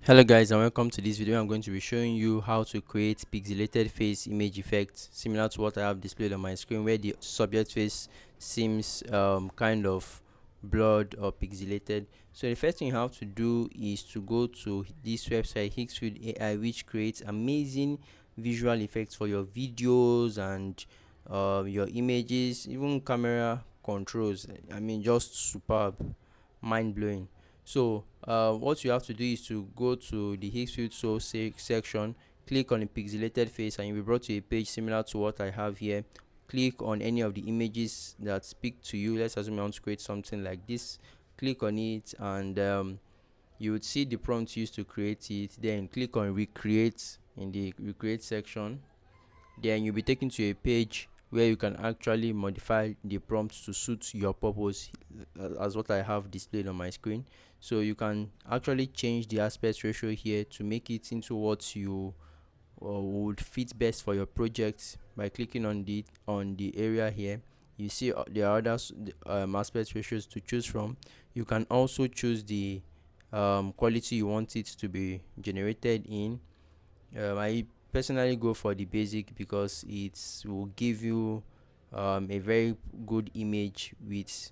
Hello guys and welcome to this video. I'm going to be showing you how to create pixelated face image effect similar to what I have displayed on my screen, where the subject face seems kind of blurred or pixelated. So the first thing you have to do is to go to this website Higgsfield AI, which creates amazing visual effects for your videos and your images, even camera controls. I mean, just superb, mind-blowing. So what you have to do is to go to the Higgsfield source section, click on the pixelated face, and you'll be brought to a page similar to what I have here. Click on any of the images that speak to you. Let's assume you want to create something like this. Click on it, and you would see the prompt used to create it. Then click on recreate in the recreate section. Then you'll be taken to a page where you can actually modify the prompt to suit your purpose, as what I have displayed on my screen. So you can actually change the aspect ratio here to make it into what you would fit best for your project by clicking on the area here. You see there are other aspect ratios to choose from. You can also choose the quality you want it to be generated in. I personally go for the basic because it will give you a very good image with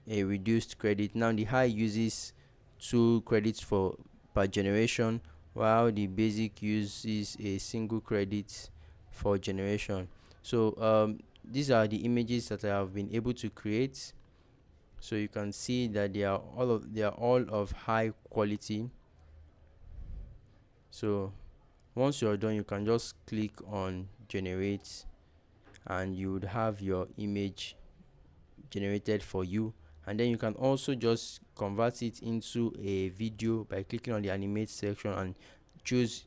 a reduced credit. Now the high uses 2 credits for per generation, while the basic uses a single credit for generation. So these are the images that I have been able to create. So you can see that they are all of high quality. So once you're done, you can just click on generate, and you would have your image generated for you. And then you can also just convert it into a video by clicking on the animate section and choose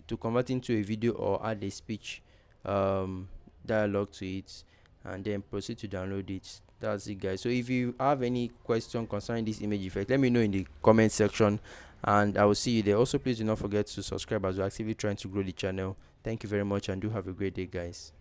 to convert into a video or add a speech um, dialogue to it, and then proceed to download it. That's it, guys. So if you have any question concerning this image effect, let me know in the comment section, and I will see you there. Also, please do not forget to subscribe as we're actively trying to grow the channel. Thank you very much, and do have a great day, guys.